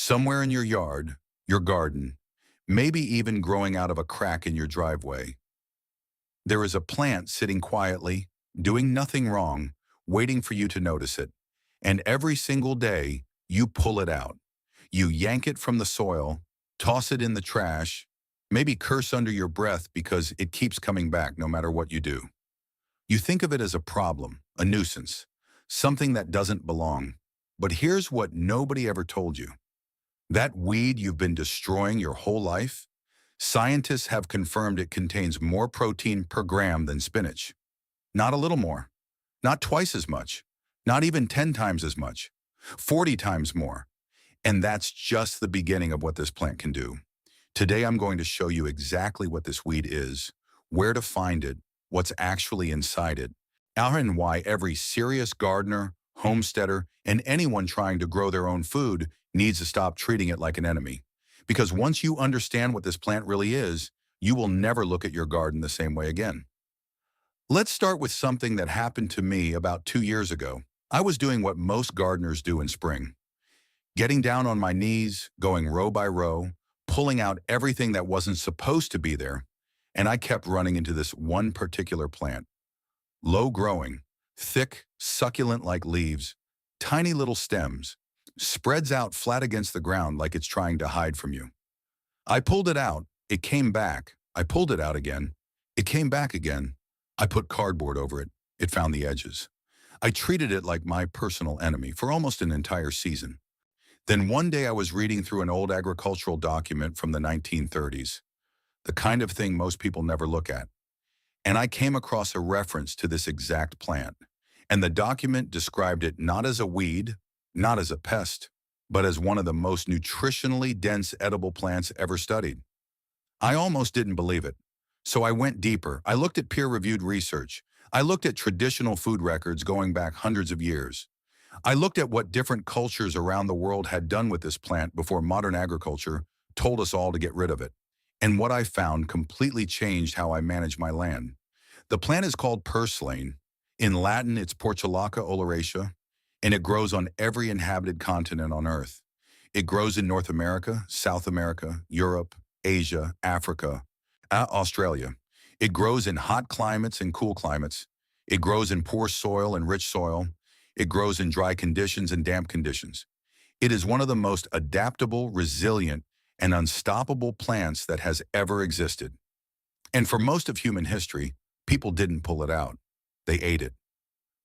Somewhere in your yard, your garden, maybe even growing out of a crack in your driveway, there is a plant sitting quietly, doing nothing wrong, waiting for you to notice it. And every single day, you pull it out. You yank it from the soil, toss it in the trash, maybe curse under your breath because it keeps coming back no matter what you do. You think of it as a problem, a nuisance, something that doesn't belong. But here's what nobody ever told you. That weed you've been destroying your whole life, scientists have confirmed it contains more protein per gram than spinach. Not a little more, not twice as much, not even 10 times as much, 40 times more. And that's just the beginning of what this plant can do. Today I'm going to show you exactly what this weed is, where to find it, what's actually inside it, and why every serious gardener, homesteader, and anyone trying to grow their own food needs to stop treating it like an enemy. Because once you understand what this plant really is, you will never look at your garden the same way again. Let's start with something that happened to me about 2 years ago. I was doing what most gardeners do in spring. Getting down on my knees, going row by row, pulling out everything that wasn't supposed to be there, and I kept running into this one particular plant. Low growing, thick, succulent like leaves, tiny little stems, spreads out flat against the ground like it's trying to hide from you. I pulled it out, it came back. I pulled it out again, it came back again. I put cardboard over it, it found the edges. I treated it like my personal enemy for almost an entire season. Then one day I was reading through an old agricultural document from the 1930s, the kind of thing most people never look at. And I came across a reference to this exact plant. And the document described it not as a weed, not as a pest, but as one of the most nutritionally dense edible plants ever studied. I almost didn't believe it. So I went deeper. I looked at peer-reviewed research. I looked at traditional food records going back hundreds of years. I looked at what different cultures around the world had done with this plant before modern agriculture told us all to get rid of it. And what I found completely changed how I manage my land. The plant is called Purslane. In Latin, it's Portulaca oleracea, and it grows on every inhabited continent on Earth. It grows in North America, South America, Europe, Asia, Africa, Australia. It grows in hot climates and cool climates. It grows in poor soil and rich soil. It grows in dry conditions and damp conditions. It is one of the most adaptable, resilient, and unstoppable plants that has ever existed. And for most of human history, people didn't pull it out. They ate it.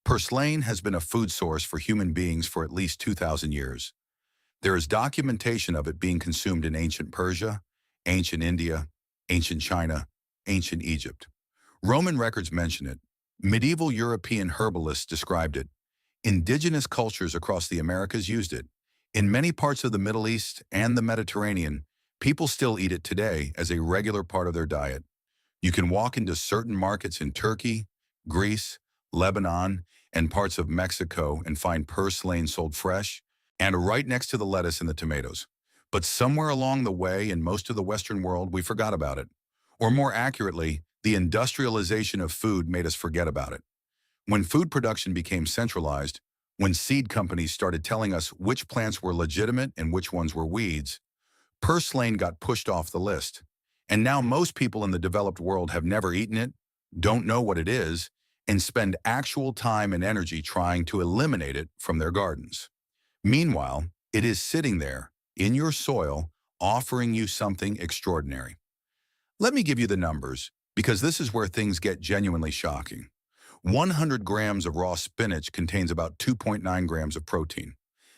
Purslane has been a food source for human beings for at least 2,000 years. There is documentation of it being consumed in ancient Persia, ancient India, ancient China, ancient Egypt. Roman records mention it. Medieval European herbalists described it. Indigenous cultures across the Americas used it. In many parts of the Middle East and the Mediterranean, people still eat it today as a regular part of their diet. You can walk into certain markets in Turkey, Greece, Lebanon, and parts of Mexico and find purslane sold fresh and right next to the lettuce and the tomatoes. But somewhere along the way in most of the Western world, we forgot about it. Or more accurately, the industrialization of food made us forget about it. When food production became centralized, when seed companies started telling us which plants were legitimate and which ones were weeds, purslane got pushed off the list. And now most people in the developed world have never eaten it, don't know what it is, and spend actual time and energy trying to eliminate it from their gardens. Meanwhile, it is sitting there, in your soil, offering you something extraordinary. Let me give you the numbers, because this is where things get genuinely shocking. 100 grams of raw spinach contains about 2.9 grams of protein.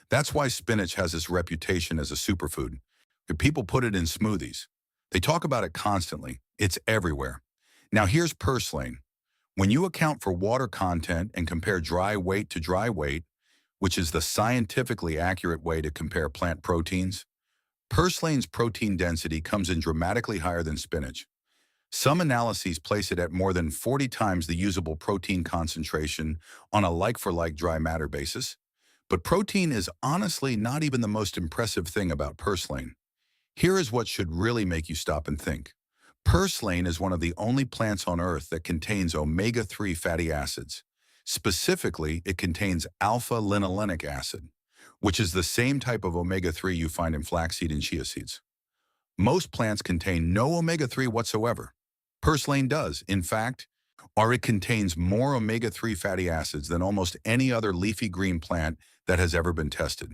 That's why spinach has this reputation as a superfood. People put it in smoothies. They talk about it constantly. It's everywhere. Now here's purslane. When you account for water content and compare dry weight to dry weight, which is the scientifically accurate way to compare plant proteins, purslane's protein density comes in dramatically higher than spinach. Some analyses place it at more than 40 times the usable protein concentration on a like-for-like dry matter basis. But protein is honestly not even the most impressive thing about purslane. Here is what should really make you stop and think. Purslane is one of the only plants on Earth that contains omega-3 fatty acids. Specifically, it contains alpha-linolenic acid, which is the same type of omega-3 you find in flaxseed and chia seeds. Most plants contain no omega-3 whatsoever. Purslane does, in fact, or it contains more omega-3 fatty acids than almost any other leafy green plant that has ever been tested.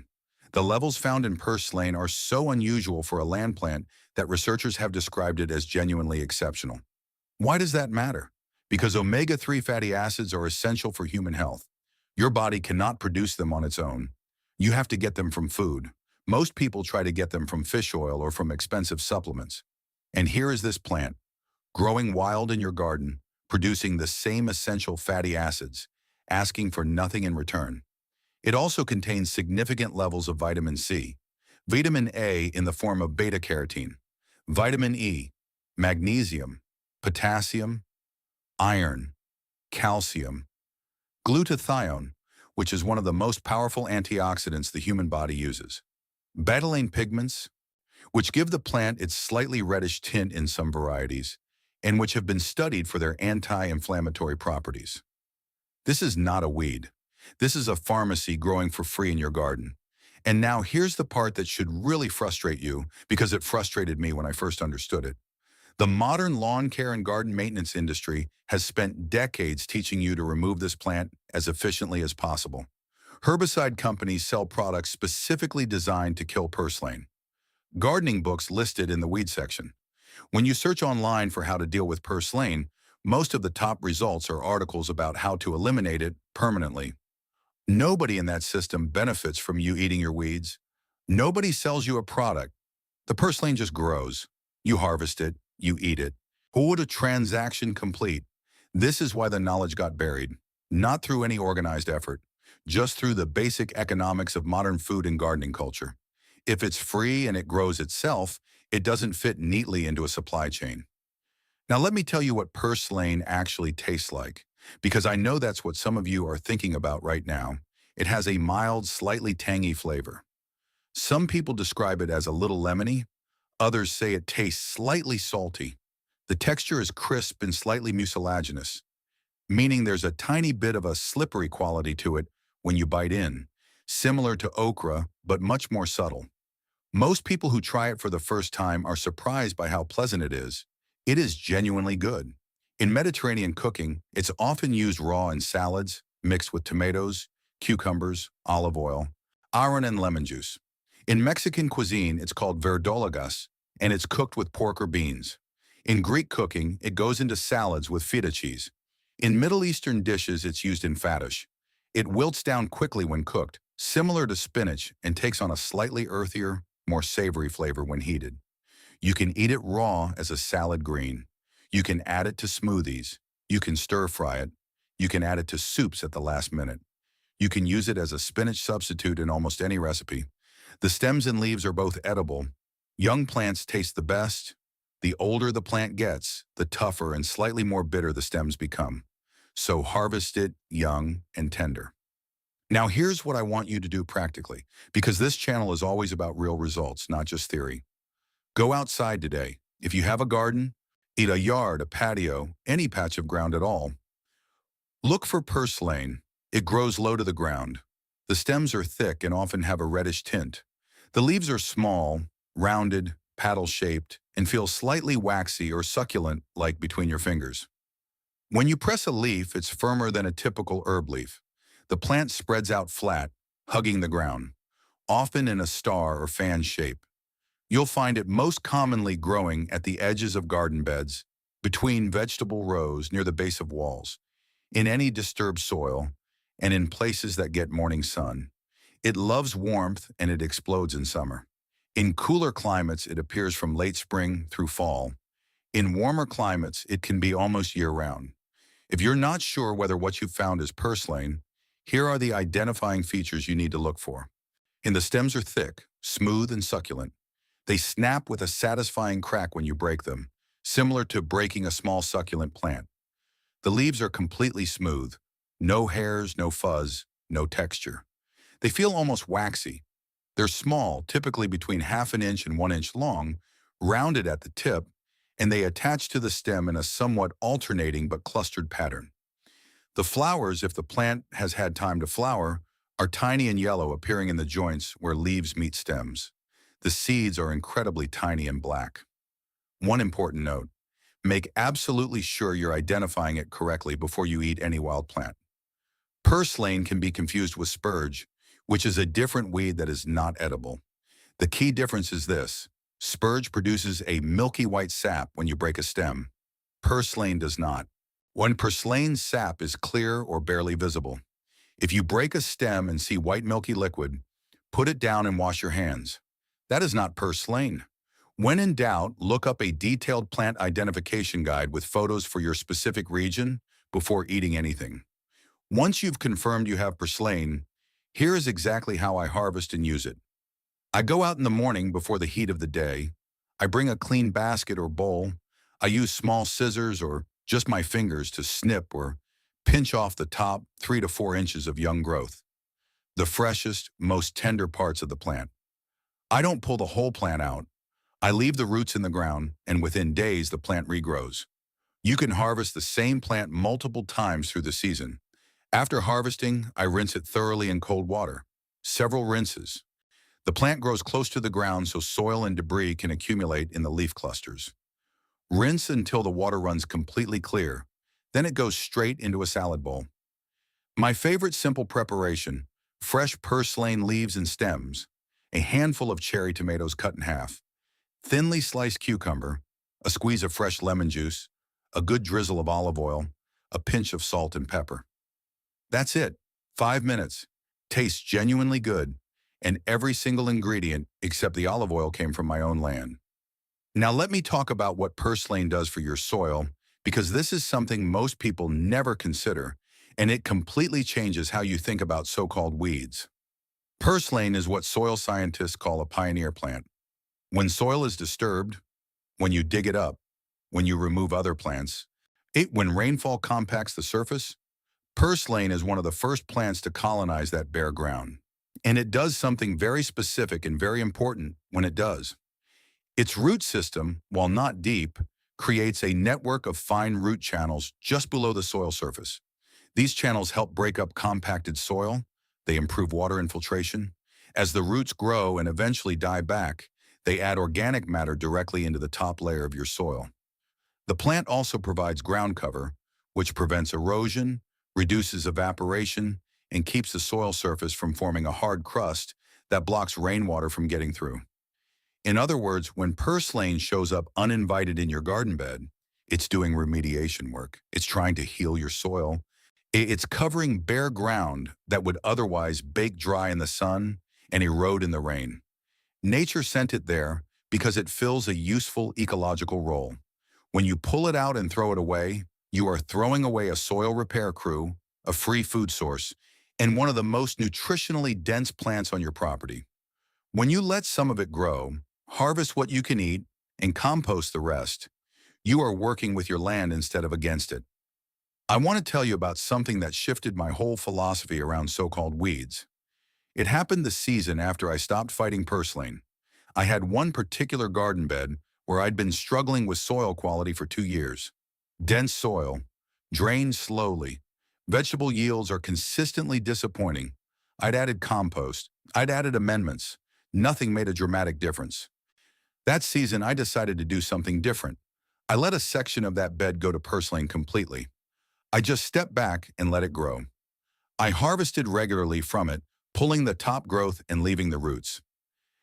The levels found in purslane are so unusual for a land plant that researchers have described it as genuinely exceptional. Why does that matter? Because omega-3 fatty acids are essential for human health. Your body cannot produce them on its own. You have to get them from food. Most people try to get them from fish oil or from expensive supplements. And here is this plant, growing wild in your garden, producing the same essential fatty acids, asking for nothing in return. It also contains significant levels of vitamin C, vitamin A in the form of beta-carotene, vitamin E, magnesium, potassium, iron, calcium, glutathione, which is one of the most powerful antioxidants the human body uses, betylene pigments, which give the plant its slightly reddish tint in some varieties, and which have been studied for their anti-inflammatory properties. This is not a weed. This is a pharmacy growing for free in your garden. And now here's the part that should really frustrate you, because it frustrated me when I first understood it. The modern lawn care and garden maintenance industry has spent decades teaching you to remove this plant as efficiently as possible. Herbicide companies sell products specifically designed to kill purslane. Gardening books listed in the weed section. When you search online for how to deal with purslane, most of the top results are articles about how to eliminate it permanently. Nobody in that system benefits from you eating your weeds. Nobody sells you a product. The purslane just grows. You harvest it, you eat it. Who would a transaction complete? This is why the knowledge got buried, not through any organized effort, just through the basic economics of modern food and gardening culture. If it's free and it grows itself, it doesn't fit neatly into a supply chain. Now let me tell you what purslane actually tastes like, because I know that's what some of you are thinking about right now. It has a mild, slightly tangy flavor. Some people describe it as a little lemony. Others say it tastes slightly salty. The texture is crisp and slightly mucilaginous, meaning there's a tiny bit of a slippery quality to it when you bite in, similar to okra, but much more subtle. Most people who try it for the first time are surprised by how pleasant it is. It is genuinely good. In Mediterranean cooking, it's often used raw in salads, mixed with tomatoes, cucumbers, olive oil, aron, and lemon juice. In Mexican cuisine, it's called verdolagas, and it's cooked with pork or beans. In Greek cooking, it goes into salads with feta cheese. In Middle Eastern dishes, it's used in fadish. It wilts down quickly when cooked, similar to spinach, and takes on a slightly earthier, more savory flavor when heated. You can eat it raw as a salad green. You can add it to smoothies. You can stir fry it. You can add it to soups at the last minute. You can use it as a spinach substitute in almost any recipe. The stems and leaves are both edible. Young plants taste the best. The older the plant gets, the tougher and slightly more bitter the stems become. So harvest it young and tender. Now here's what I want you to do practically, because this channel is always about real results, not just theory. Go outside today. If you have a garden, eat a yard, a patio, any patch of ground at all. Look for purslane. It grows low to the ground. The stems are thick and often have a reddish tint. The leaves are small, rounded, paddle-shaped, and feel slightly waxy or succulent-like between your fingers. When you press a leaf, it's firmer than a typical herb leaf. The plant spreads out flat, hugging the ground, often in a star or fan shape. You'll find it most commonly growing at the edges of garden beds, between vegetable rows near the base of walls, in any disturbed soil, and in places that get morning sun. It loves warmth and it explodes in summer. In cooler climates, it appears from late spring through fall. In warmer climates, it can be almost year-round. If you're not sure whether what you found is purslane, here are the identifying features you need to look for. The stems are thick, smooth, and succulent. They snap with a satisfying crack when you break them, similar to breaking a small succulent plant. The leaves are completely smooth. No hairs, no fuzz, no texture. They feel almost waxy. They're small, typically between 1/2 inch and 1 inch long, rounded at the tip, and they attach to the stem in a somewhat alternating but clustered pattern. The flowers, if the plant has had time to flower, are tiny and yellow, appearing in the joints where leaves meet stems. The seeds are incredibly tiny and black. One important note: make absolutely sure you're identifying it correctly before you eat any wild plant. Purslane can be confused with spurge, which is a different weed that is not edible. The key difference is this: spurge produces a milky white sap when you break a stem. Purslane does not. When purslane's sap is clear or barely visible. If you break a stem and see white milky liquid, put it down and wash your hands. That is not purslane. When in doubt, look up a detailed plant identification guide with photos for your specific region before eating anything. Once you've confirmed you have purslane, here is exactly how I harvest and use it. I go out in the morning before the heat of the day. I bring a clean basket or bowl. I use small scissors or just my fingers to snip or pinch off the top 3 to 4 inches of young growth, the freshest, most tender parts of the plant. I don't pull the whole plant out. I leave the roots in the ground, and within days the plant regrows. You can harvest the same plant multiple times through the season. After harvesting, I rinse it thoroughly in cold water. Several rinses. The plant grows close to the ground so soil and debris can accumulate in the leaf clusters. Rinse until the water runs completely clear. Then it goes straight into a salad bowl. My favorite simple preparation: fresh purslane leaves and stems, a handful of cherry tomatoes cut in half, thinly sliced cucumber, a squeeze of fresh lemon juice, a good drizzle of olive oil, a pinch of salt and pepper. That's it. 5 minutes. Tastes genuinely good, and every single ingredient except the olive oil came from my own land. Now let me talk about what purslane does for your soil, because this is something most people never consider, and it completely changes how you think about so-called weeds. Purslane is what soil scientists call a pioneer plant. When soil is disturbed, when you dig it up, when you remove other plants, when rainfall compacts the surface, purslane is one of the first plants to colonize that bare ground. And it does something very specific and very important when it does. Its root system, while not deep, creates a network of fine root channels just below the soil surface. These channels help break up compacted soil. They improve water infiltration. As the roots grow and eventually die back, they add organic matter directly into the top layer of your soil. The plant also provides ground cover, which prevents erosion, reduces evaporation, and keeps the soil surface from forming a hard crust that blocks rainwater from getting through. In other words, when purslane shows up uninvited in your garden bed, it's doing remediation work. It's trying to heal your soil. It's covering bare ground that would otherwise bake dry in the sun and erode in the rain. Nature sent it there because it fills a useful ecological role. When you pull it out and throw it away, you are throwing away a soil repair crew, a free food source, and one of the most nutritionally dense plants on your property. When you let some of it grow, harvest what you can eat, and compost the rest, you are working with your land instead of against it. I want to tell you about something that shifted my whole philosophy around so-called weeds. It happened the season after I stopped fighting purslane. I had one particular garden bed where I'd been struggling with soil quality for 2 years. Dense soil, drained slowly. Vegetable yields are consistently disappointing. I'd added compost. I'd added amendments. Nothing made a dramatic difference. That season, I decided to do something different. I let a section of that bed go to purslane completely. I just stepped back and let it grow. I harvested regularly from it, pulling the top growth and leaving the roots.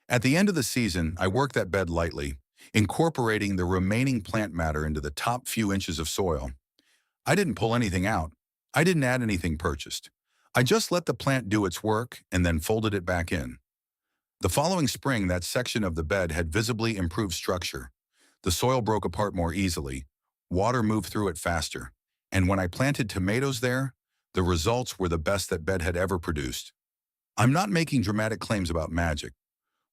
At the end of the season, I worked that bed lightly, incorporating the remaining plant matter into the top few inches of soil. I didn't pull anything out. I didn't add anything purchased. I just let the plant do its work and then folded it back in. The following spring, that section of the bed had visibly improved structure. The soil broke apart more easily. Water moved through it faster. And when I planted tomatoes there, the results were the best that bed had ever produced. I'm not making dramatic claims about magic.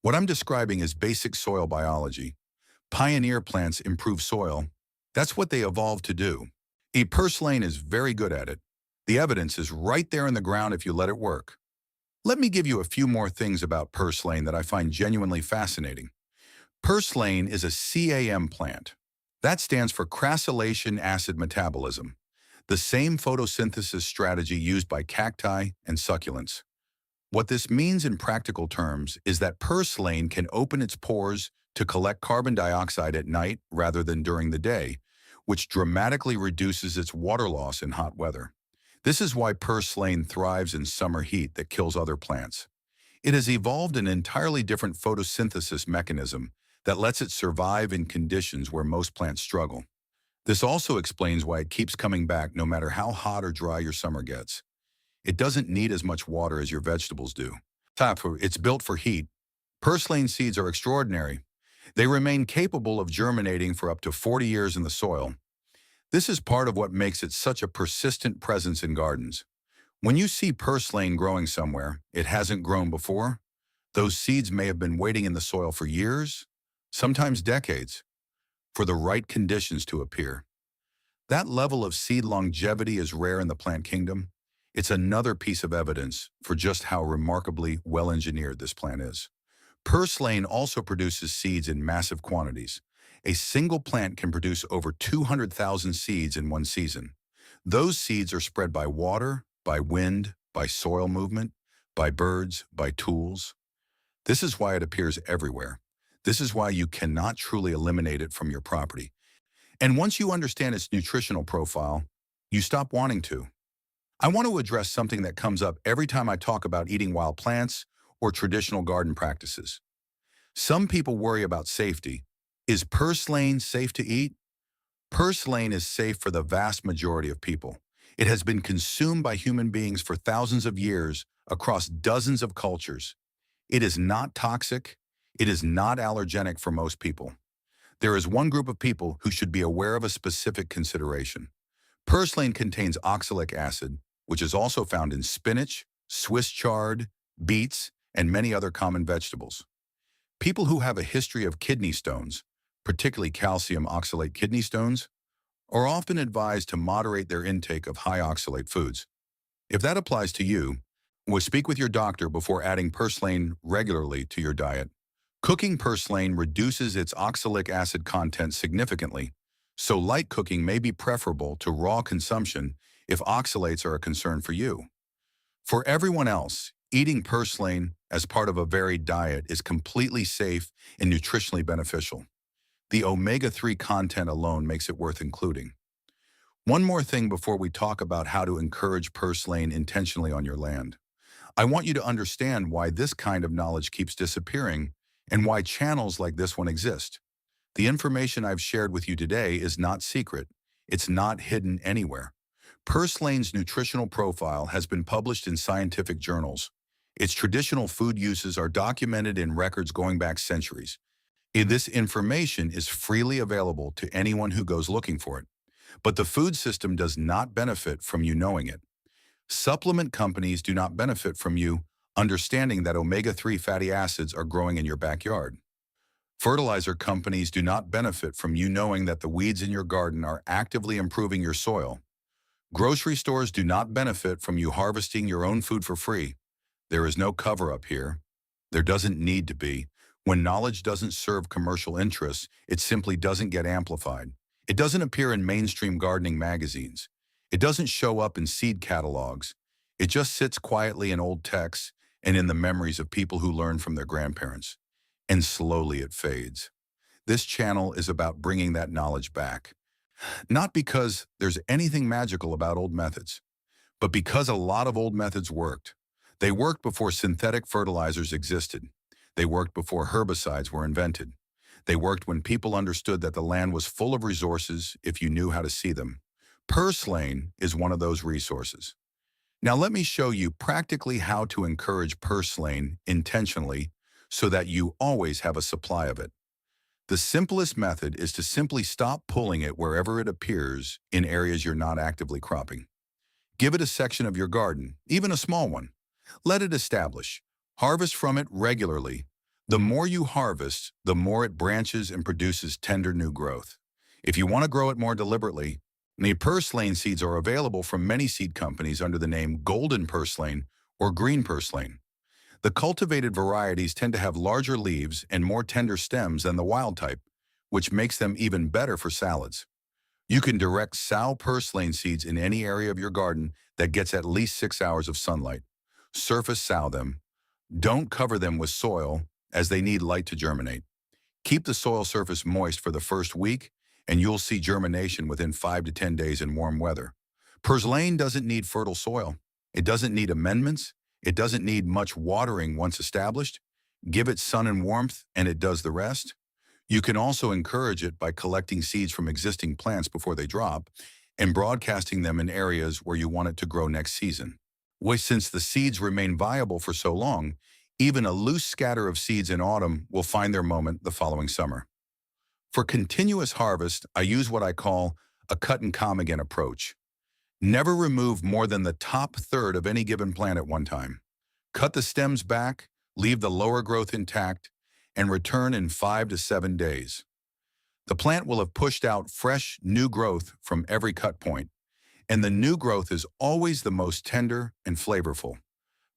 What I'm describing is basic soil biology. Pioneer plants improve soil. That's what they evolved to do. Purslane is very good at it. The evidence is right there in the ground if you let it work. Let me give you a few more things about purslane that I find genuinely fascinating. Purslane is a CAM plant. That stands for crassulation acid metabolism, the same photosynthesis strategy used by cacti and succulents. What this means in practical terms is that purslane can open its pores to collect carbon dioxide at night rather than during the day, which dramatically reduces its water loss in hot weather. This is why purslane thrives in summer heat that kills other plants. It has evolved an entirely different photosynthesis mechanism that lets it survive in conditions where most plants struggle. This also explains why it keeps coming back no matter how hot or dry your summer gets. It doesn't need as much water as your vegetables do. It's built for heat. Purslane seeds are extraordinary. They remain capable of germinating for up to 40 years in the soil. This is part of what makes it such a persistent presence in gardens. When you see purslane growing somewhere it hasn't grown before, those seeds may have been waiting in the soil for years, sometimes decades, for the right conditions to appear. That level of seed longevity is rare in the plant kingdom. It's another piece of evidence for just how remarkably well-engineered this plant is. Purslane also produces seeds in massive quantities. A single plant can produce over 200,000 seeds in one season. Those seeds are spread by water, by wind, by soil movement, by birds, by tools. This is why it appears everywhere. This is why you cannot truly eliminate it from your property. And once you understand its nutritional profile, you stop wanting to. I want to address something that comes up every time I talk about eating wild plants or traditional garden practices. Some people worry about safety. Is purslane safe to eat? Purslane is safe for the vast majority of people. It has been consumed by human beings for thousands of years across dozens of cultures. It is not toxic. It is not allergenic for most people. There is one group of people who should be aware of a specific consideration. Purslane contains oxalic acid, which is also found in spinach, Swiss chard, beets, and many other common vegetables. People who have a history of kidney stones, particularly calcium oxalate kidney stones, are often advised to moderate their intake of high oxalate foods. If that applies to you, speak with your doctor before adding purslane regularly to your diet. Cooking purslane reduces its oxalic acid content significantly, so light cooking may be preferable to raw consumption if oxalates are a concern for you. For everyone else, eating purslane as part of a varied diet is completely safe and nutritionally beneficial. The omega-3 content alone makes it worth including. One more thing before we talk about how to encourage purslane intentionally on your land. I want you to understand why this kind of knowledge keeps disappearing and why channels like this one exist. The information I've shared with you today is not secret. It's not hidden anywhere. Purslane's nutritional profile has been published in scientific journals. Its traditional food uses are documented in records going back centuries. This information is freely available to anyone who goes looking for it. But the food system does not benefit from you knowing it. Supplement companies do not benefit from you understanding that omega-3 fatty acids are growing in your backyard. Fertilizer companies do not benefit from you knowing that the weeds in your garden are actively improving your soil. Grocery stores do not benefit from you harvesting your own food for free. There is no cover-up here. There doesn't need to be. When knowledge doesn't serve commercial interests, it simply doesn't get amplified. It doesn't appear in mainstream gardening magazines. It doesn't show up in seed catalogs. It just sits quietly in old texts and in the memories of people who learned from their grandparents. And slowly it fades. This channel is about bringing that knowledge back. Not because there's anything magical about old methods, but because a lot of old methods worked. They worked before synthetic fertilizers existed. They worked before herbicides were invented. They worked when people understood that the land was full of resources if you knew how to see them. Purslane is one of those resources. Now let me show you practically how to encourage purslane intentionally so that you always have a supply of it. The simplest method is to simply stop pulling it wherever it appears in areas you're not actively cropping. Give it a section of your garden, even a small one. Let it establish. Harvest from it regularly. The more you harvest, the more it branches and produces tender new growth. If you want to grow it more deliberately, the purslane seeds are available from many seed companies under the name golden purslane or green purslane. The cultivated varieties tend to have larger leaves and more tender stems than the wild type, which makes them even better for salads. You can direct sow purslane seeds in any area of your garden that gets at least 6 hours of sunlight. Surface sow them. Don't cover them with soil as they need light to germinate. Keep the soil surface moist for the first week and you'll see germination within 5 to 10 days in warm weather. Purslane doesn't need fertile soil. It doesn't need amendments. It doesn't need much watering once established. Give it sun and warmth and it does the rest. You can also encourage it by collecting seeds from existing plants before they drop and broadcasting them in areas where you want it to grow next season. Since the seeds remain viable for so long, even a loose scatter of seeds in autumn will find their moment the following summer. For continuous harvest, I use what I call a cut and come again approach. Never remove more than the top third of any given plant at one time. Cut the stems back, leave the lower growth intact, and return in 5 to 7 days. The plant will have pushed out fresh, new growth from every cut point, and the new growth is always the most tender and flavorful.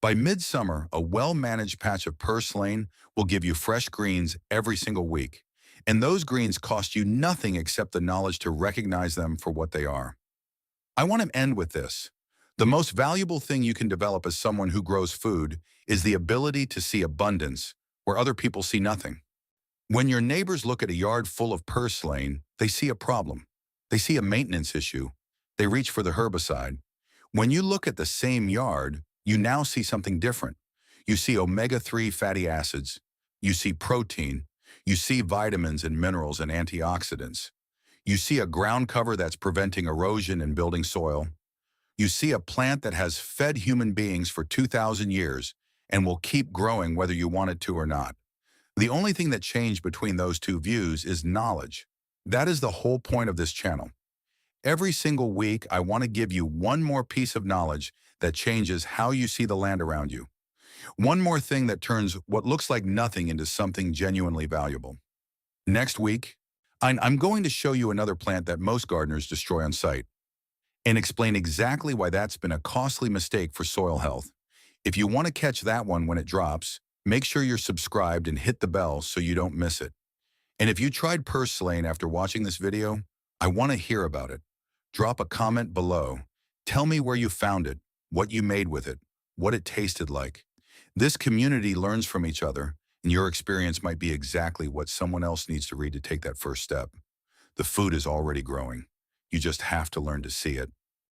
By midsummer, a well-managed patch of purslane will give you fresh greens every single week, and those greens cost you nothing except the knowledge to recognize them for what they are. I want to end with this. The most valuable thing you can develop as someone who grows food is the ability to see abundance where other people see nothing. When your neighbors look at a yard full of purslane, they see a problem. They see a maintenance issue. They reach for the herbicide. When you look at the same yard, you now see something different. You see omega-3 fatty acids. You see protein. You see vitamins and minerals and antioxidants. You see a ground cover that's preventing erosion and building soil. You see a plant that has fed human beings for 2,000 years and will keep growing whether you want it to or not. The only thing that changed between those two views is knowledge. That is the whole point of this channel. Every single week, I want to give you one more piece of knowledge that changes how you see the land around you. One more thing that turns what looks like nothing into something genuinely valuable. Next week, I'm going to show you another plant that most gardeners destroy on site and explain exactly why that's been a costly mistake for soil health. If you want to catch that one when it drops, make sure you're subscribed and hit the bell so you don't miss it. And if you tried purslane after watching this video, I want to hear about it. Drop a comment below. Tell me where you found it, what you made with it, what it tasted like. This community learns from each other, and your experience might be exactly what someone else needs to read to take that first step. The food is already growing. You just have to learn to see it.